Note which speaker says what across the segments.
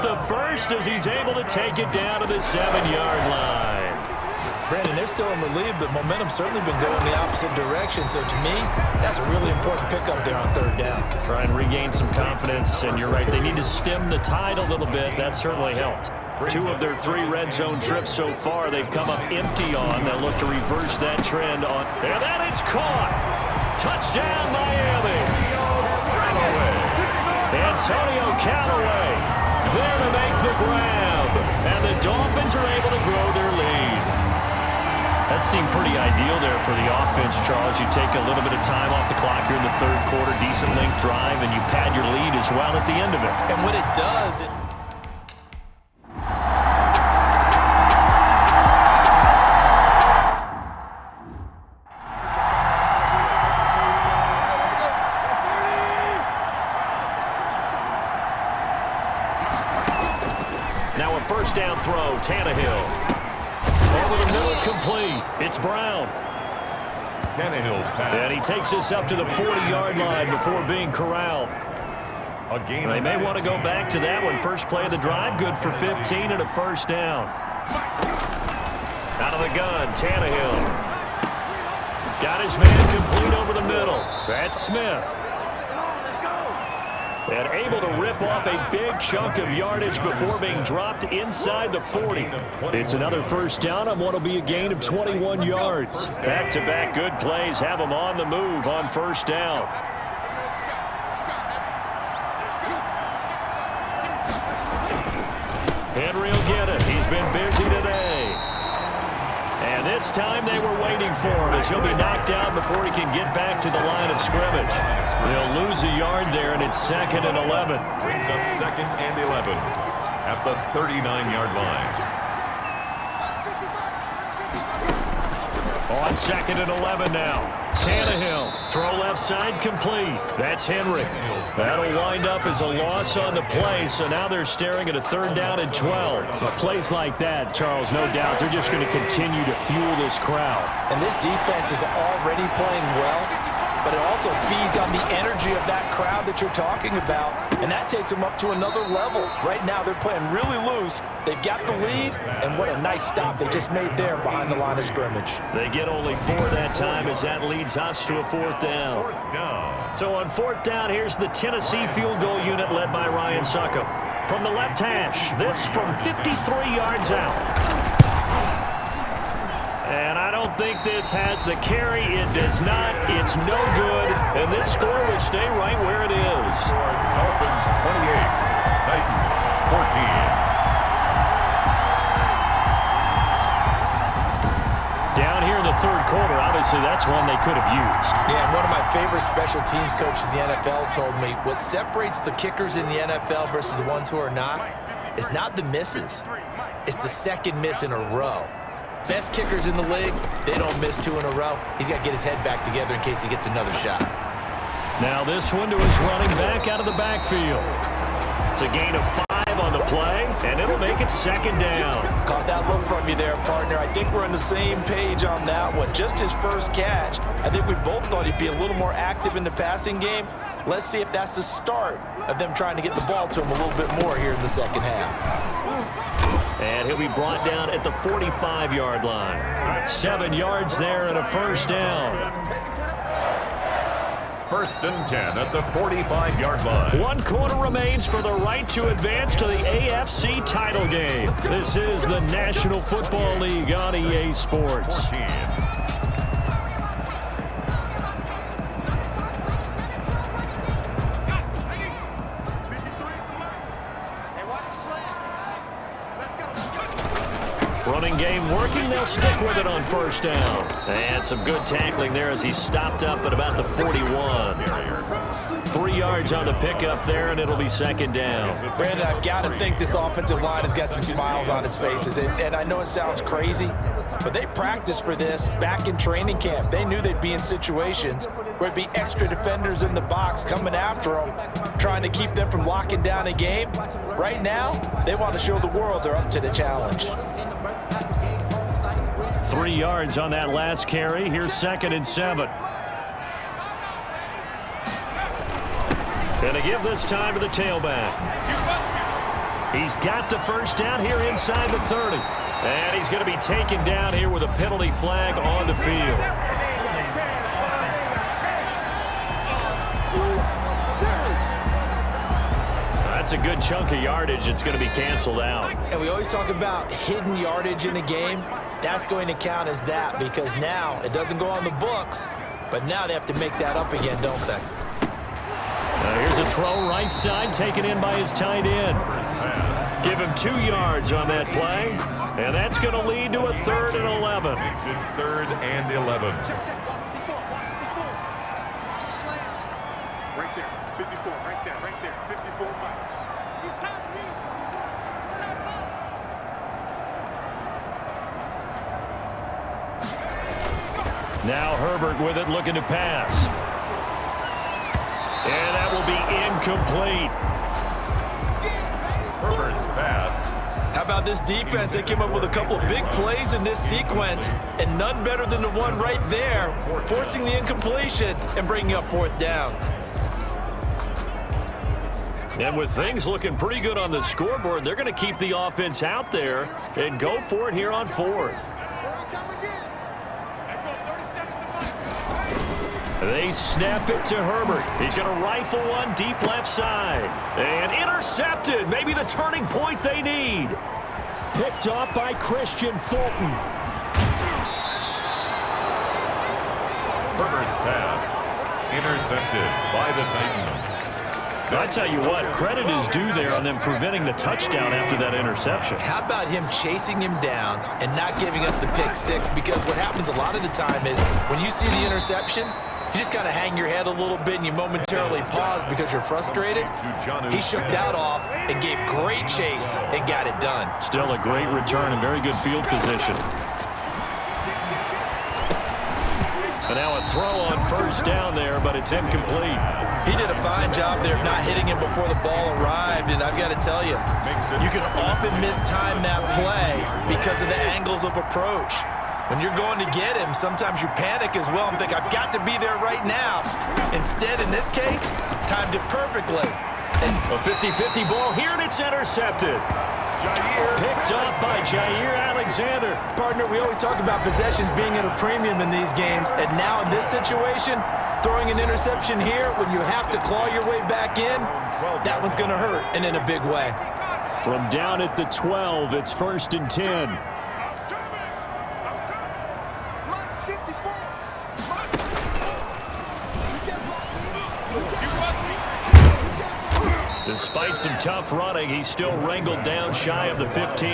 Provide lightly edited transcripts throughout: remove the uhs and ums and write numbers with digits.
Speaker 1: the first as he's able to take it down to the 7-yard line.
Speaker 2: Brandon, they're still in the lead, but momentum's certainly been going the opposite direction. So to me, that's a really important pickup there on third down.
Speaker 1: Try and regain some confidence, and you're right, they need to stem the tide a little bit. That certainly helped. 2 of their 3 red zone trips so far they've come up empty on. They'll look to reverse that trend on. And that is caught. Touchdown, Miami. Antonio Callaway there to make the grab. And the Dolphins are able to grow their lead. That seemed pretty ideal there for the offense, Charles. You take a little bit of time off the clock here in the third quarter, decent length drive, and you pad your lead as well at the end of it.
Speaker 2: And what it does...
Speaker 1: Now a first down throw, Tannehill. Over the middle, complete. It's Brown.
Speaker 3: Tannehill's pass.
Speaker 1: And he takes this up to the 40-yard line before being corralled. They may want to go back to that one. First play of the drive, good for 15 and a first down. Out of the gun, Tannehill. Got his man complete over the middle. That's Smith. And able to rip off a big chunk of yardage before being dropped inside the 40. It's another first down on what will be a gain of 21 yards. Back-to-back good plays have them on the move on first down. Henry will get it. He's been busy today. And this time they were waiting for him as he'll be knocked out before he can get back to the line of scrimmage. They'll lose a yard there, and it's 2nd and 11.
Speaker 3: Brings up 2nd and 11 at the 39-yard line.
Speaker 1: On 2nd and 11 now. Tannehill, throw left side, complete. That's Henry. That'll wind up as a loss on the play, so now they're staring at a 3rd down and 12. But plays like that, Charles, no doubt, they're just going to continue to fuel this crowd.
Speaker 2: And this defense is already playing well, but it also feeds on the energy of that crowd that you're talking about, and that takes them up to another level. Right now, they're playing really loose. They've got the lead, and what a nice stop they just made there behind the line of scrimmage.
Speaker 1: They get only 4 that time as that leads us to a 4th down. So on 4th down, here's the Tennessee field goal unit led by Ryan Succop. From the left hash, this from 53 yards out. And I don't think this has the carry. It does not. It's no good. And this score will stay right where it is.
Speaker 3: Dolphins 28, Titans 14.
Speaker 1: Down here in the third quarter, obviously that's one they could have used.
Speaker 2: Yeah, and one of my favorite special teams coaches in the NFL told me what separates the kickers in the NFL versus the ones who are not is not the misses. It's the second miss in a row. Best kickers in the league, they don't miss 2 in a row. He's got to get his head back together in case he gets another shot.
Speaker 1: Now this one to his running back out of the backfield. It's a gain of 5 on the play, and it'll make it 2nd down.
Speaker 2: Caught that look from you there, partner. I think we're on the same page on that one. Just his first catch. I think we both thought he'd be a little more active in the passing game. Let's see if that's the start of them trying to get the ball to him a little bit more here in the second half.
Speaker 1: And he'll be brought down at the 45-yard line. 7 yards there and a first down.
Speaker 3: 1st and 10 at the 45-yard line.
Speaker 1: 1 quarter remains for the right to advance to the AFC title game. This is the National Football League on EA Sports.
Speaker 3: 14.
Speaker 1: Running game working. They'll stick with it on first down. And some good tackling there as he stopped up at about the 41. 3 yards on the pickup there, and it'll be 2nd down.
Speaker 2: Brandon, I've got to think this offensive line has got some smiles on its faces. And I know it sounds crazy, but they practiced for this back in training camp. They knew they'd be in situations where it'd be extra defenders in the box coming after them, trying to keep them from locking down a game. Right now, they want to show the world they're up to the challenge.
Speaker 1: 3 yards on that last carry. Here's 2nd and 7. And to give this time to the tailback. He's got the first down here inside the 30. And he's going to be taken down here with a penalty flag on the field. That's a good chunk of yardage. It's going to be canceled out.
Speaker 2: And we always talk about hidden yardage in a game. That's going to count as that because now it doesn't go on the books, but now they have to make that up again, don't they?
Speaker 1: Here's a throw right side taken in by his tight end. Give him 2 yards on that play, and that's going to lead to a 3rd and 11.
Speaker 3: Makes it 3rd and 11.
Speaker 4: Right there, 54, right there, 54. He's tired of me. He's tired of us.
Speaker 1: Now Herbert with it, looking to pass. And that will be incomplete.
Speaker 3: Herbert's pass.
Speaker 2: How about this defense? They came up with a couple of big plays in this sequence, and none better than the one right there, forcing the incompletion and bringing up 4th down.
Speaker 1: And with things looking pretty good on the scoreboard, they're going to keep the offense out there and go for it here on 4th. They snap it to Herbert. He's going to rifle one deep left side. And intercepted. Maybe the turning point they need. Picked off by Christian Fulton.
Speaker 3: Herbert's pass. Intercepted by the Titans.
Speaker 1: I tell you what, credit is due there on them preventing the touchdown after that interception.
Speaker 2: How about him chasing him down and not giving up the pick 6? Because what happens a lot of the time is when you see the interception, you just kind of hang your head a little bit and you momentarily pause because you're frustrated. He shook that off and gave great chase and got it done.
Speaker 1: Still a great return and very good field position. And now a throw on 1st down there, but it's incomplete.
Speaker 2: He did a fine job there of not hitting him before the ball arrived, and I've got to tell you, you can often mistime that play because of the angles of approach. When you're going to get him, sometimes you panic as well and think, I've got to be there right now. Instead, in this case, timed it perfectly.
Speaker 1: And a 50-50 ball here, and it's intercepted. Picked up by Jair Alexander.
Speaker 2: Partner, we always talk about possessions being at a premium in these games, and now in this situation, throwing an interception here when you have to claw your way back in, that one's going to hurt, and in a big way.
Speaker 1: From down at the 12, it's 1st and 10. Despite some tough running, he's still wrangled down shy of the 15.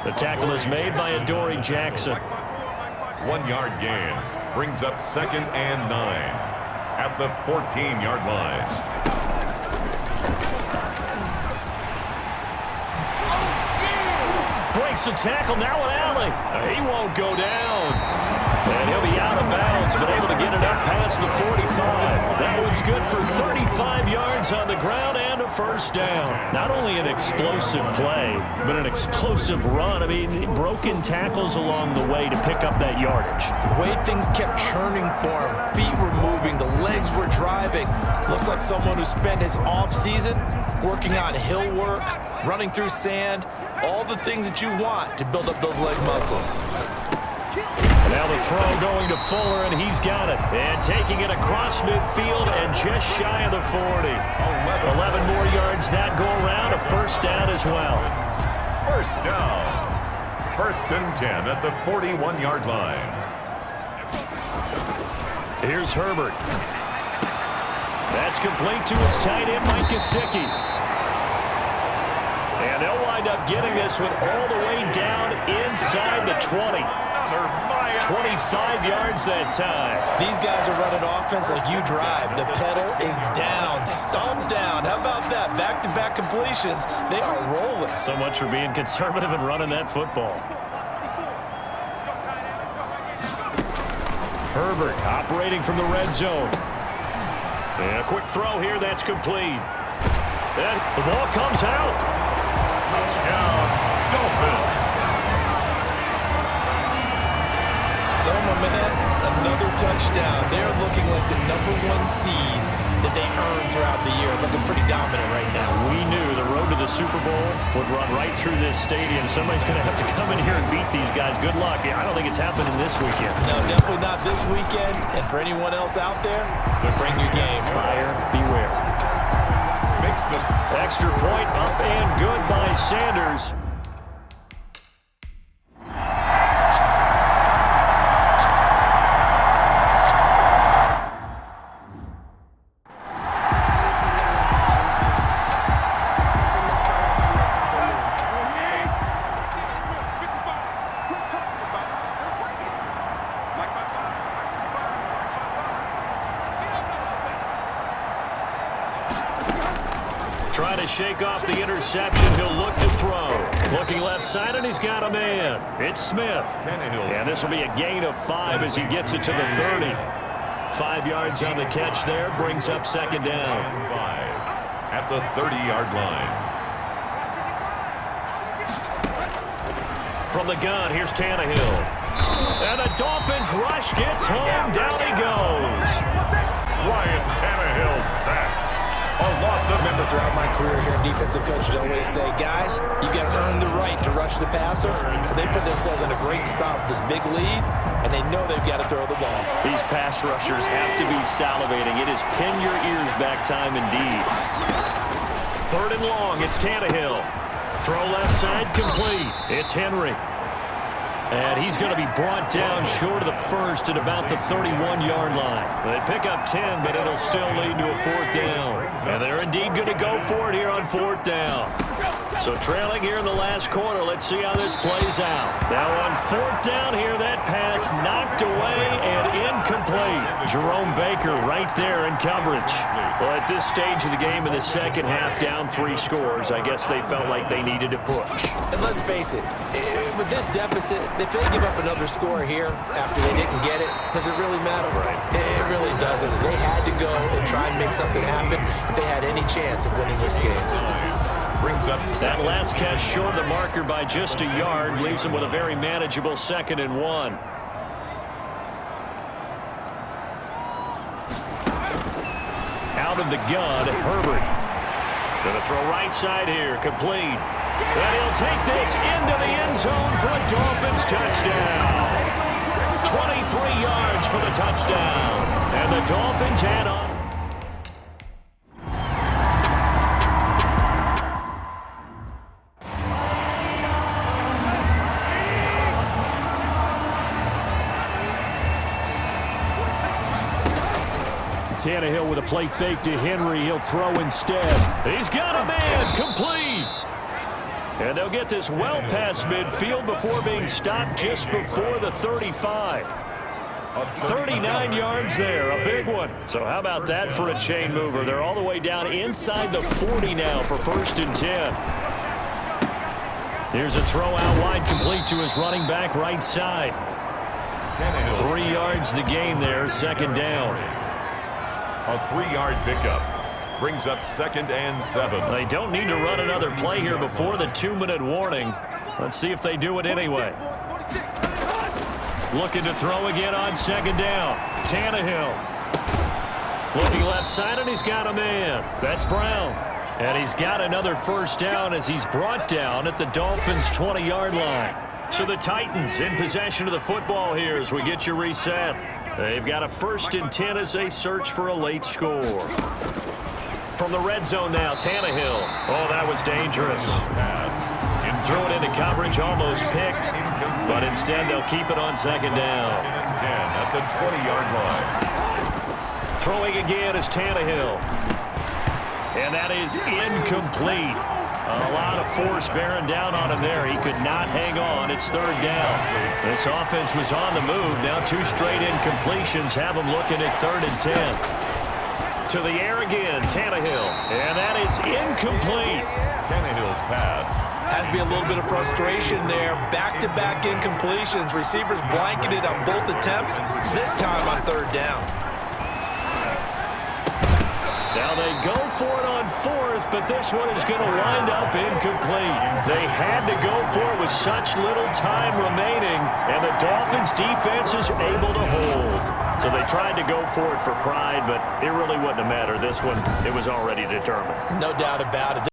Speaker 1: The tackle is made by Adoree Jackson.
Speaker 3: 1 yard gain brings up 2nd and 9 at the 14-yard line.
Speaker 1: Breaks the tackle, now an alley. He won't go down. And he'll be out of bounds, but able to get it up past the 45. That one's good for 35 yards on the ground and a 1st down. Not only an explosive play, but an explosive run. I mean, broken tackles along the way to pick up that yardage.
Speaker 2: The way things kept churning for him, feet were moving, the legs were driving. Looks like someone who spent his off-season working on hill work, running through sand, all the things that you want to build up those leg muscles.
Speaker 1: Now the throw going to Fuller, and he's got it. And taking it across midfield and just shy of the 40. 11 more yards that go around, a 1st down as well.
Speaker 3: 1st down. 1st and 10 at the 41-yard line.
Speaker 1: Here's Herbert. That's complete to his tight end, Mike Gesicki. And they'll wind up getting this one all the way down inside the 20. 25 yards that time.
Speaker 2: These guys are running offense like you drive. The pedal is down, stomp down. How about that? Back-to-back completions. They are rolling.
Speaker 1: So much for being conservative and running that football. Herbert operating from the red zone. And a quick throw here, that's complete. And the ball comes out.
Speaker 3: Touchdown, Dolphins.
Speaker 2: So, my man, another touchdown. They're looking like the #1 seed that they earned throughout the year. Looking pretty dominant right now.
Speaker 1: We knew the road to the Super Bowl would run right through this stadium. Somebody's going to have to come in here and beat these guys. Good luck. I don't think it's happening this weekend.
Speaker 2: No, definitely not this weekend. And for anyone else out there, bring your game.
Speaker 1: Buyer beware. Extra point up and good by Sanders. Trying to shake off the interception. He'll look to throw. Looking left side, and he's got a man. It's Smith. And this will be a gain of 5 as he gets it to the 30. 5 yards on the catch there. Brings up second down.
Speaker 3: 5 at the 30-yard line.
Speaker 1: From the gun, here's Tannehill. And the Dolphins rush gets home. Down he goes.
Speaker 3: Ryan Tannehill sacked.
Speaker 2: Remember, throughout my career here, defensive coaches always say, guys, you got to earn the right to rush the passer. They put themselves in a great spot with this big lead, and they know they've got to throw the ball.
Speaker 1: These pass rushers have to be salivating. It is pin your ears back time indeed. 3rd and long, it's Tannehill. Throw left side, complete. It's Henry. And he's going to be brought down short of the first at about the 31-yard line. They pick up 10, but it'll still lead to a 4th down. And they're indeed going to go for it here on 4th down. So trailing here in the last quarter, let's see how this plays out. Now on 4th down here, that pass knocked away and incomplete. Jerome Baker right there in coverage. Well, at this stage of the game in the second half, down 3 scores, I guess they felt like they needed to push.
Speaker 2: And let's face it, with this deficit, if they give up another score here after they didn't get it, does it really matter?
Speaker 1: Right.
Speaker 2: It really doesn't. They had to go and try and make something happen if they had any chance of winning this game.
Speaker 3: Brings up
Speaker 1: that last catch short of the marker by just a yard leaves them with a very manageable 2nd and 1. Out of the gun, Herbert. Going to throw right side here, complete. And he'll take this into the end zone for a Dolphins touchdown. 23 yards for the touchdown. And the Dolphins head on. Tannehill with a play fake to Henry. He'll throw instead. He's got a man. Complete. And they'll get this well past midfield before being stopped just before the 35. 39 yards there, a big one. So how about that for a chain mover? They're all the way down inside the 40 now for 1st and 10. Here's a throw out wide, complete to his running back right side. 3 yards the gain there, 2nd down.
Speaker 3: A 3-yard pickup. Brings up 2nd and 7.
Speaker 1: They don't need to run another play here before the 2-minute warning. Let's see if they do it anyway. Looking to throw again on 2nd down. Tannehill. Looking left side, and he's got a man. That's Brown. And he's got another 1st down as he's brought down at the Dolphins' 20-yard line. So the Titans in possession of the football here as we get you reset. They've got a 1st and 10 as they search for a late score. From the red zone now, Tannehill. Oh, that was dangerous. Threw it into coverage, almost picked. But instead, they'll keep it on 2nd down.
Speaker 3: 10 at the 20-yard line.
Speaker 1: Throwing again is Tannehill. And that is incomplete. A lot of force bearing down on him there. He could not hang on. It's 3rd down. This offense was on the move. Now 2 straight incompletions have them looking at 3rd and 10. To the air again, Tannehill. And that is incomplete.
Speaker 3: Tannehill's pass.
Speaker 2: Has to be a little bit of frustration there. Back-to-back incompletions. Receivers blanketed on both attempts, this time on 3rd down.
Speaker 1: Now they go for it on fourth, but this one is going to wind up incomplete. They had to go for it with such little time remaining, and the Dolphins' defense is able to hold. So they tried to go for it for pride, but it really wouldn't have mattered. This one, it was already determined.
Speaker 2: No doubt about it.